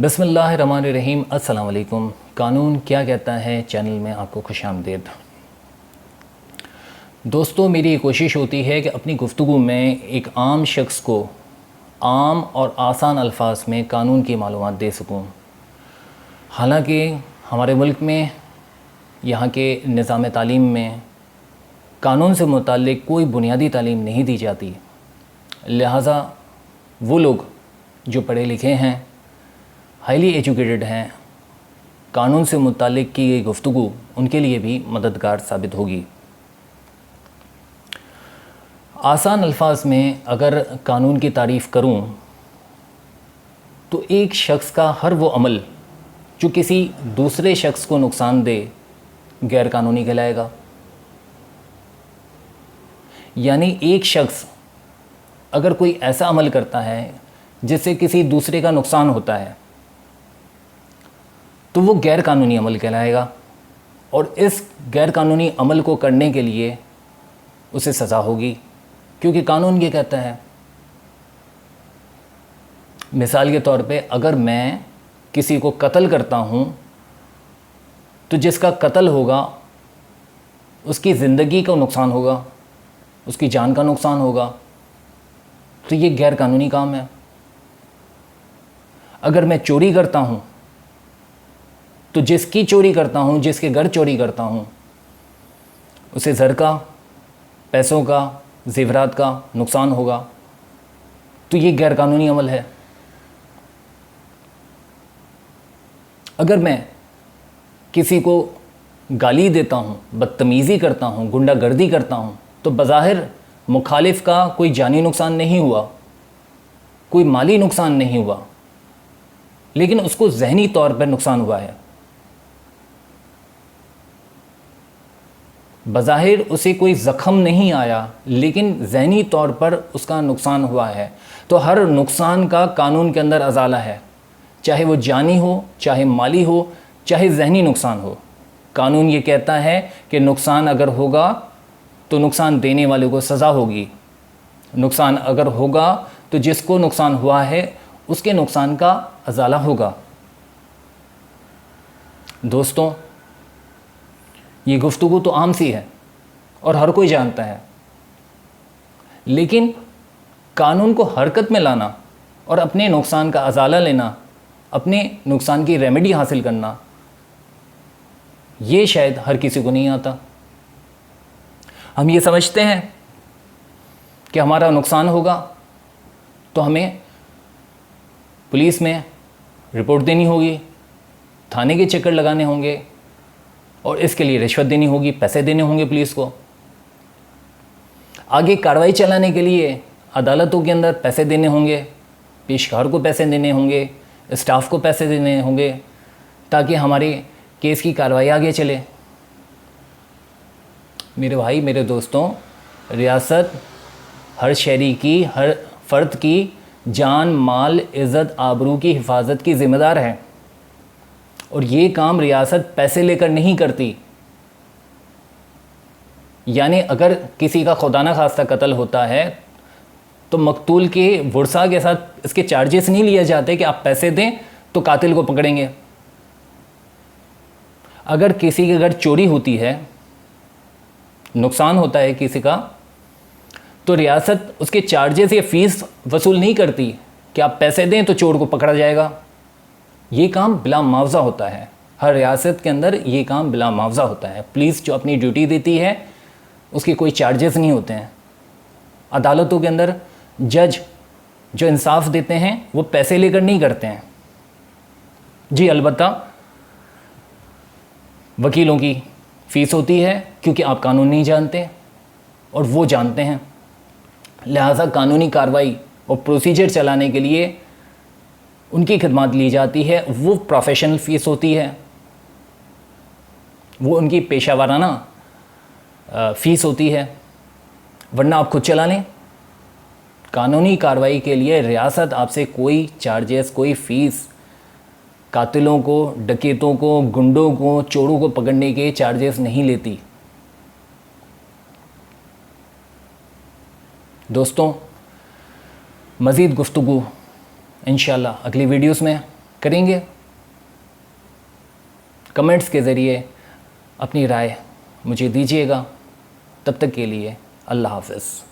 बिस्मिल्लाहिर्रहमानिर्रहीम। अस्सलाम वालेकुम। कानून क्या कहता है चैनल में आपको खुशामदीद। दोस्तों, मेरी ये कोशिश होती है कि अपनी गुफ्तगू में एक आम शख्स को आम और आसान अल्फाज में कानून की मालूमात दे सकूं। हालांकि हमारे मुल्क में यहाँ के निज़ाम तालीम में कानून से मुताल्लिक़ कोई बुनियादी तालीम नहीं दी जाती, लिहाजा वो लोग जो पढ़े लिखे हैं, हाईली एजुकेटेड हैं, कानून से मुताल्लिक़ की गई गुफ्तगू उनके लिए भी मददगार साबित होगी। आसान अल्फाज में अगर कानून की तारीफ़ करूं तो एक शख्स का हर वो अमल जो किसी दूसरे शख्स को नुकसान दे गैर कानूनी कहलाएगा। यानी एक शख्स अगर कोई ऐसा अमल करता है जिससे किसी दूसरे का नुकसान होता है तो वो गैर कानूनी अमल कहलाएगा, और इस गैर कानूनी अमल को करने के लिए उसे सज़ा होगी, क्योंकि कानून ये कहता है। मिसाल के तौर पे अगर मैं किसी को कत्ल करता हूँ तो जिसका कत्ल होगा उसकी ज़िंदगी का नुकसान होगा, उसकी जान का नुकसान होगा, तो ये गैर कानूनी काम है। अगर मैं चोरी करता हूँ तो जिसकी चोरी करता हूँ, जिसके घर चोरी करता हूँ, उसे ज़र का, पैसों का, ज़ेवरात का नुकसान होगा, तो ये गैर कानूनी अमल है। अगर मैं किसी को गाली देता हूँ, बदतमीज़ी करता हूँ, गुंडागर्दी करता हूँ, तो बज़ाहिर मुखालिफ का कोई जानी नुकसान नहीं हुआ, कोई माली नुकसान नहीं हुआ, लेकिन उसको ज़हनी तौर पर नुकसान हुआ है। बज़ाहिर उसे कोई ज़ख़म नहीं आया, लेकिन ज़हनी तौर पर उसका नुकसान हुआ है। तो हर नुकसान का कानून के अंदर अज़ाला है, चाहे वो जानी हो, चाहे माली हो, चाहे ज़हनी नुकसान हो। कानून ये कहता है कि नुकसान अगर होगा तो नुकसान देने वाले को सज़ा होगी, नुकसान अगर होगा तो जिसको नुकसान हुआ है उसके नुकसान का अज़ाला होगा। दोस्तों, ये गुफ्तगू तो आम सी है और हर कोई जानता है, लेकिन कानून को हरकत में लाना और अपने नुकसान का अज़ाला लेना, अपने नुकसान की रेमेडी हासिल करना, ये शायद हर किसी को नहीं आता। हम ये समझते हैं कि हमारा नुकसान होगा तो हमें पुलिस में रिपोर्ट देनी होगी, थाने के चक्कर लगाने होंगे, और इसके लिए रिश्वत देनी होगी, पैसे देने होंगे पुलिस को। आगे कार्रवाई चलाने के लिए अदालतों के अंदर पैसे देने होंगे, पेशकार को पैसे देने होंगे, स्टाफ को पैसे देने होंगे, ताकि हमारे केस की कार्रवाई आगे चले। मेरे भाई, मेरे दोस्तों, रियासत हर शहरी की, हर फ़र्द की जान, माल, इज़्ज़त, आबरू की हिफाजत की ज़िम्मेदार है, और ये काम रियासत पैसे लेकर नहीं करती। यानी अगर किसी का खुदा न खास्ता कत्ल होता है तो मकतूल के वर्सा के साथ इसके चार्जेस नहीं लिए जाते कि आप पैसे दें तो कातिल को पकड़ेंगे। अगर किसी के घर चोरी होती है, नुकसान होता है किसी का, तो रियासत उसके चार्जेस या फ़ीस वसूल नहीं करती कि आप पैसे दें तो चोर को पकड़ा जाएगा। ये काम बिला मुआवजा होता है। हर रियासत के अंदर ये काम बिला मुआवजा होता है। पुलिस जो अपनी ड्यूटी देती है उसके कोई चार्जेस नहीं होते हैं। अदालतों के अंदर जज जो इंसाफ देते हैं वो पैसे लेकर नहीं करते हैं। जी अलबत्ता वकीलों की फ़ीस होती है, क्योंकि आप कानून नहीं जानते और वो जानते हैं, लिहाजा कानूनी कार्रवाई और प्रोसीजर चलाने के लिए उनकी खिदमत ली जाती है। वो प्रोफेशनल फ़ीस होती है, वो उनकी पेशा वाराना फ़ीस होती है, वरना आप खुद चला लें। कानूनी कार्रवाई के लिए रियासत आपसे कोई चार्जेस, कोई फ़ीस, कातिलों को, डकैतों को, गुंडों को, चोरों को पकड़ने के चार्जेस नहीं लेती। दोस्तों, मज़ीद गुफ्तगू इंशाअल्लाह अगली वीडियोस में। करेंगे। कमेंट्स के ज़रिए अपनी राय मुझे दीजिएगा। तब तक के लिए अल्लाह हाफ़िज़।